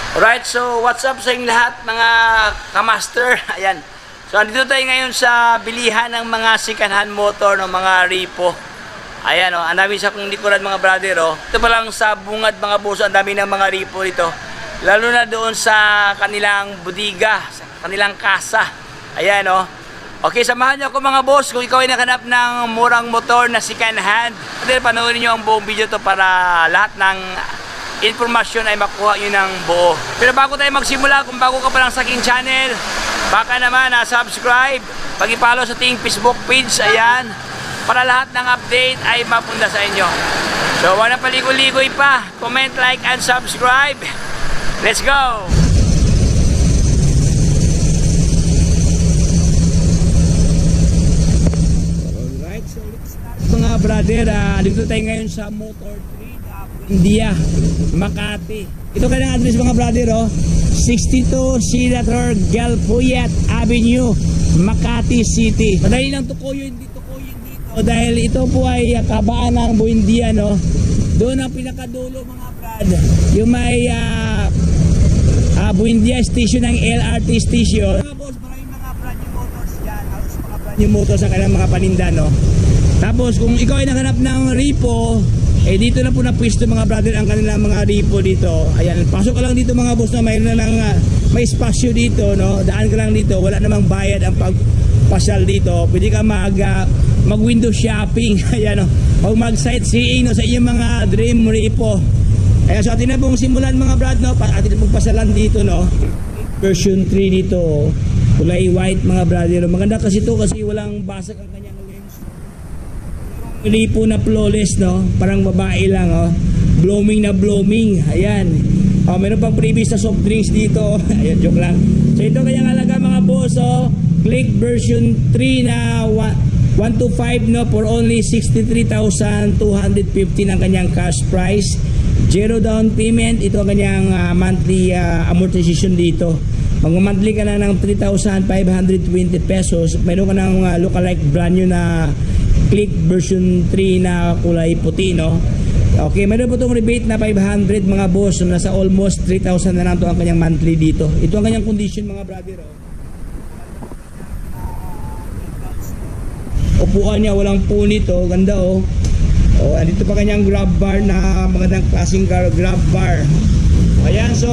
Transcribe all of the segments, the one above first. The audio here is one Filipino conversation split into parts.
Alright, so what's up sa inyong lahat mga kamaster? Ayan. So andito tayo ngayon sa bilihan ng mga second-hand motor ng mga repo. Ayan o, ang dami sa kong likuran mga brother o. Ito pa lang sa bungad mga boss, ang dami ng mga repo dito. Lalo na doon sa kanilang budiga, sa kanilang kasa. Ayan o. Okay, samahan niyo ako mga boss kung ikaw ay nakanap ng murang motor na second-hand. Panoorin niyo ang buong video to para lahat ng informasyon ay makuha nyo ng buo. Pero bago tayo magsimula, kung bago ka pa lang sa aking channel, baka naman subscribe, pag-i-follow sa ating Facebook page, ayan, para lahat ng update ay mapunta sa inyo. So wala na paligoy-ligoy pa, comment, like, and subscribe. Let's go! Alright, so let's start mga brother. Dito tayo ngayon sa Motor Trade India, Makati. Ito kaya ang address mga brother, 62 Senator Galpuyat Avenue, Makati City. Madali lang tukuyin dito dahil ito po ay kabaan ng Buendia, no? Doon ang pinakadulo mga brad, yung may Buendia station ng LRT station. Mga boss, maraming mga brand new motors dyan, halos mga brand new motors sa kanilang mga paninda, no? Tapos kung ikaw ay nakanap ng repo, dito na po na pwesto mga brother ang kanilang mga repo dito. Ayan, pasok ka lang dito mga boss, no? Mayroon na lang may espasyo dito, no? Daan ka lang dito, wala namang bayad ang pagpasyal dito. Pwede ka mag window shopping, ayan, no? O mag sightseeing, no? Sa inyong mga dream repo. Ayan, so atin na pong simulan mga brad, no? Atin na pong pasalan dito, no? Version 3 dito, kulay white mga brother. Maganda kasi ito kasi walang basag ang kanyang lens. Repo na flawless, no? Parang babae lang, oh. Blooming na blooming. Ayan. Meron pang previous na soft drinks dito. Ayan, joke lang. So ito kanyang halaga mga boss, oh. Click version 3 na 125, no? For only 63,215 ang kanyang cash price. Zero down payment. Ito ang kanyang monthly amortization dito. Mag-monthly ka na ng 3,520 pesos. Meron ka ng lookalike brand new na Click version 3 na kulay puti, no? Okay, meron po itong rebate na 500 mga boss. Nasa almost 3,000 na lang ito ang kanyang monthly dito. Ito ang kanyang condition mga brother, oh. Upuan niya, walang punit, oh. Ganda, oh. Oh, andito pa kanyang grab bar na magandang klaseng grab bar. Ayan, so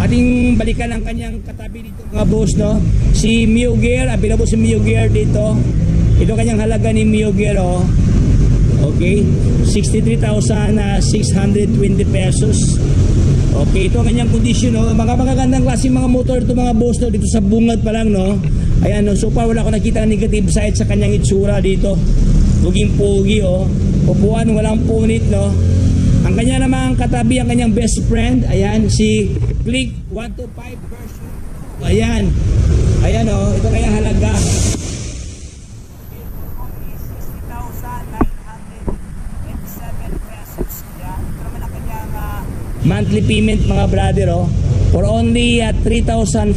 ating balikan ang kanyang katabi dito mga boss, no? Si Mio Gear, available si Mio Gear dito. Ito kanyang halaga ni Mio Gear, oh. Okay, 63,620 pesos. Okay, ito ang kanyang condition, no? Mga magagandang klaseng mga motor ito mga boss, no? Dito sa bungad pa lang, no? Ayan, no? So far wala ko nakita ng negative side sa kanyang itsura dito. Puging-pugi, oh. Upuan, walang punit, no? Ang kanya namang katabi, ang kanyang best friend, ayan, si Click 125 version. Ayan. Ayan, oh. Ito kanyang halaga. Monthly payment mga brother, oh, for only 3,414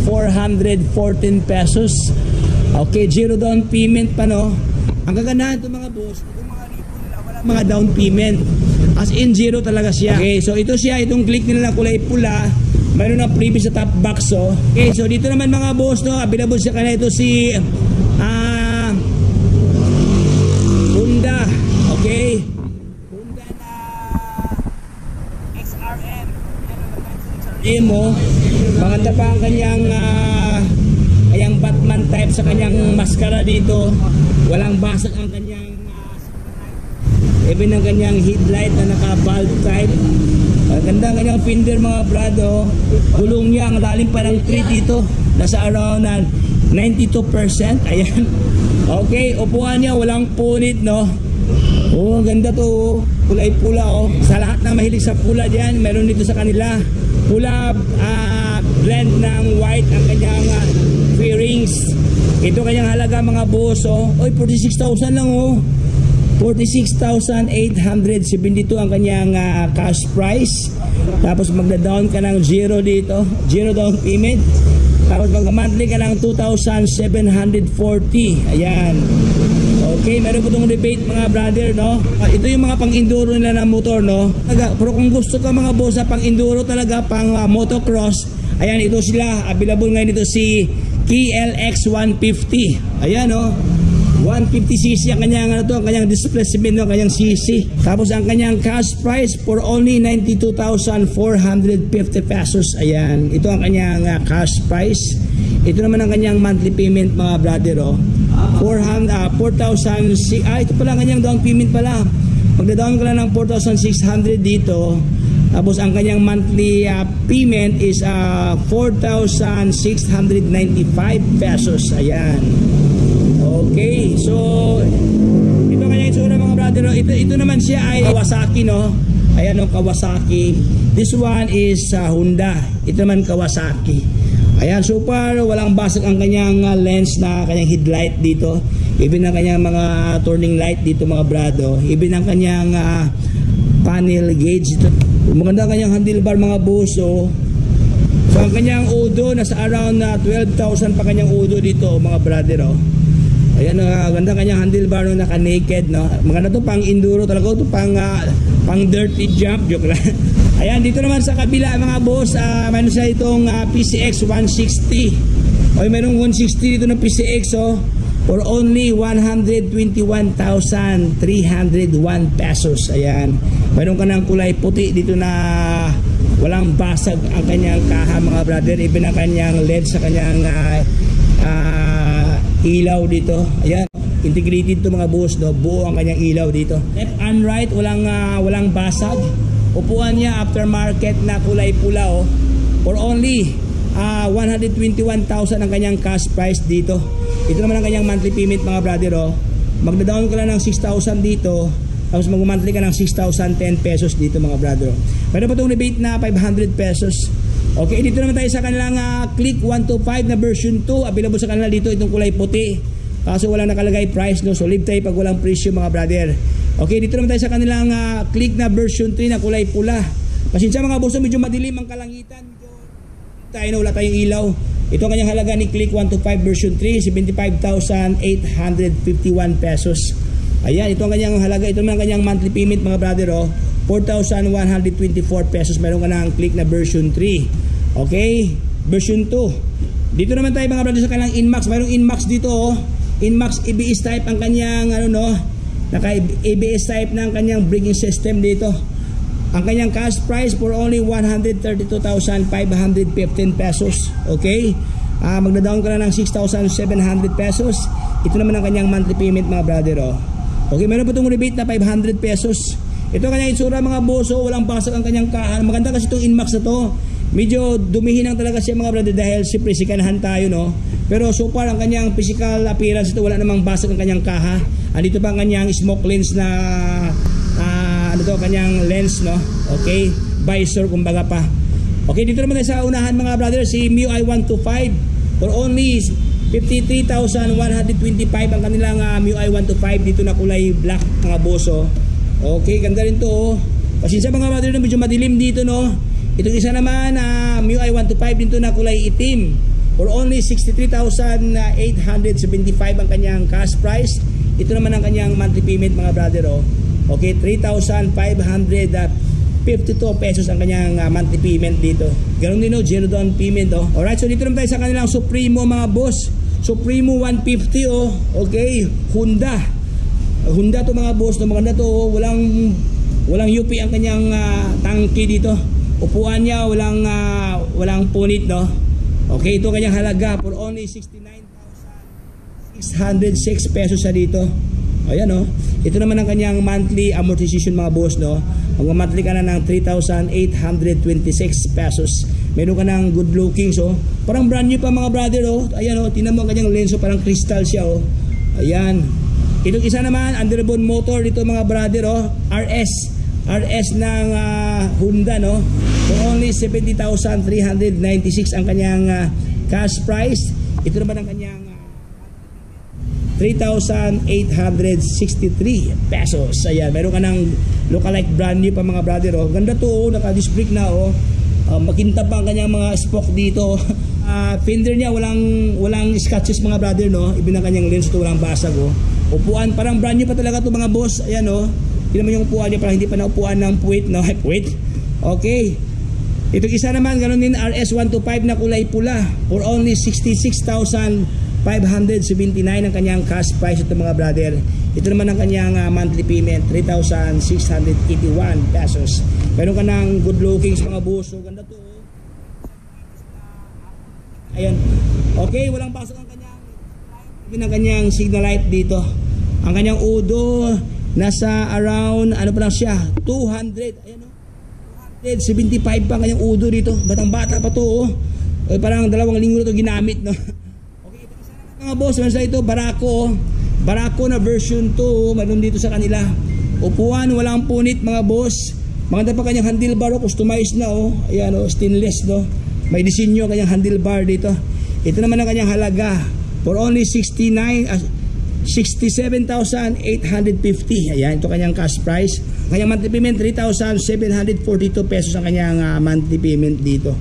pesos. Okay, zero down payment pa, no? Ang kagandahan ito mga boss, itong mga repo nila, wala mga down payment. As in zero talaga siya. Okay, so ito siya, itong Click nila na kulay pula. Mayroon na previous sa top box, oh. Okay, so dito naman mga boss, no, available siya kanina ito si Honda. Okay, mo, maganda pa ang kanyang Batman type sa kanyang maskara dito. Walang basag ang kanyang even ang kanyang headlight na naka-valve type. Ganda ang kanyang fender mga brado. Gulong niya, ang lalim pa ng treat dito. Nasa around 92%. Ayan. Okay, upuan niya, walang punit, no? Oh, ganda to. Kulay pula, oh. Sa lahat na mahilig sa pula diyan, meron dito sa kanila. Pula blend ng white ang kanyang fairings. Ito kanyang halaga mga boss, oh. Oy, 46,000 lang, oh. 46,872 ang kanyang cash price. Tapos magda-down ka ng zero dito, zero down payment. Tapos mag-monthly ka ng 2,740. Ayan. Okay, meron po itong rebate mga brother, no? Ito yung mga pang-enduro nila ng motor, no? Pero kung gusto ka mga boss sa pang-enduro talaga, pang motocross, ayan, ito sila. Available ngayon ito si KLX 150. Ayan, no? 150cc ang kanyang, ang kanyang displacement, no? Kanyang cc. Tapos ang kanyang cash price for only 92,450 pesos. Ayan, ito ang kanyang cash price. Ito naman ang kanyang monthly payment mga brother, oh. 4,000, ito pala ang kanyang down payment pala. Magda-down ka lang ng 4,600 dito. Tapos ang kanyang monthly payment is 4,695 pesos. Ayan. Okay, so ito ang kanyang itsura mga brother, oh. Ito naman siya ay Kawasaki, no? Ayan, no, Kawasaki. This one is Honda. Ito naman Kawasaki. Ayan, super walang basag ang kanyang lens na kanyang headlight dito. Even ang kanyang mga turning light dito mga brado. Even ang kanyang panel gauge dito. Maganda ang kanyang handlebar mga buso. So ang kanyang udo nasa around 12,000 pa kanyang udo dito mga brother, oh. Ayan, ganda kanyang handlebar, no, naka-naked, no. Maganda to pang enduro talaga, to pang dirty jump, joke lang. Ayan, dito naman sa kabila mga boss, mayroon siya itong PCX 160. Okay, mayroong 160 dito ng PCX, oh, for only 121,301 pesos. Ayan, mayroon ka ng kulay puti dito na walang basag ang kanyang kaha mga brother. Even ang kanyang LED sa kanyang ilaw dito. Ayan, integrated to mga boss, no? Buo ang kanyang ilaw dito. Left and right, walang basag. Upuan niya aftermarket na kulay pula, oh, for only 121,000 ang kanyang cash price dito. Ito naman ang kanyang monthly payment mga brother, oh. Magda-down ka lang ng 6,000 dito, tapos mag-monthly ka ng 6,010 pesos dito mga brother. Meron pa itong rebate na 500 pesos. Okay, dito naman tayo sa kanilang Click 125 na version 2. Available sa kanila dito itong kulay puti. Kaso walang nakalagay price, no? So live tayo pag walang presyo mga brother. Okay, dito naman tayo sa kanilang Click na version 3 na kulay pula. Pasensya mga boss, medyo madilim ang kalangitan. Tayo na wala tayong ilaw. Ito ang kanyang halaga ni Click 125 version 3, 75,851 pesos. Ayan, ito ang kanyang halaga. Ito naman ang kanyang monthly payment mga brother, oh, 4,124 pesos. Meron ka ng Click na version 3. Okay, version 2. Dito naman tayo mga brother sa kanilang Inmax. Mayroong Inmax dito, oh. Inmax ABS type ang kanyang naka ABS type ng kanyang braking system dito. Ang kanyang cash price for only 132,515 pesos. Okay, magda-down ka na ng 6,700 pesos. Ito naman ang kanyang monthly payment mga brother, oh. Okay, meron pa itong rebate na 500 pesos. Ito ang kanyang itsura mga boss, oh. Walang basag ang kanyang kahan. Maganda kasi itong Inmax na to. Medyo dumihinang talaga siya mga brother dahil siyempre sikanahan tayo, no. Pero so far ang kanyang physical appearance ito, wala namang basag ang kanyang kaha. Andito pa ang kanyang smoke lens na kanyang lens, no. Okay, visor kumbaga pa. Okay, dito naman tayo sa unahan mga brother, si MIUI 125 for only 53,125 ang kanilang MIUI 125 dito na kulay black mga boso. Okay, ganda rin to, oh. Pasensya mga brother, medyo madilim dito, no. Itong isa naman MIUI 125 dito na kulay itim for only 63,875 ang kanyang cash price. Ito naman ang kanyang monthly payment mga brother, oh. Okay, 3,552 pesos ang kanyang monthly payment dito. Ganun din, oh, zero down payment, oh. Alright, so dito naman tayo sa kanilang Supremo mga boss. Supremo 150, oh. Okay, Honda to mga boss, no. Maganda to, oh. Walang UP ang kanyang tangke dito. Upuan niya walang punit, no. Okay, ito kanyang halaga for only 69,606 pesos sa dito. Ayan, oh. Ito naman ang kanyang monthly amortization mga boss, no. Mag-monthly ka na ng 3,826 pesos. Meron ka ng good looking, so parang brand new pa mga brother, oh. Ayan, oh, tingnan mo ang kanyang lens, oh, parang crystal siya, oh. Ayan. Itong isa naman, underbone motor dito mga brother, oh. RS ng Honda, no. For only 70,396 ang kanyang cash price. Ito naman ang kanyang 3,863 pesos. Ayan, meron ka ng lookalike brand new pa mga brother, oh. Ganda to, oh. Naka-disc brake na, oh. Makintab pa ang kanyang mga spoke dito. Fender niya walang scratches mga brother, no. Ibig ng kanyang lens ito, walang basag, oh. Upuan, parang brand new pa talaga to mga boss. Ayan o. Tignan mo yung upuan niya, parang hindi pa naupuan ng puwit, no? Puwit. Okay. Itong isa naman, ganun din, RS125 na kulay pula for only 66,579 ang kanyang cash price ito mga brother. Ito naman ang kanyang monthly payment, 3,681 pesos. Meron ka ng good lookings mga boss. So, ganda to. Ayan. Okay, walang pasok ang kanyang signal light dito. Ang kanyang udo nasa around ano pa lang siya, 200. Ayan oh. 275 pa ang kanyang udo dito. Batang bata pa to oh. Parang 2 linggo to ginamit no. Okay, ito isa na mga boss, sa ito Barako. Barako na version 2, meron dito sa kanila. Upuan, walang punit mga boss. Maganda pa kanyang handlebar, customized na oh. Ayan oh, stainless no. May disenyo kanyang handlebar dito. Ito naman ang kanyang halaga for only 67,850. Ayan, ito kanyang cash price. Kanyang monthly payment 3,742 pesos ang kanyang monthly payment dito.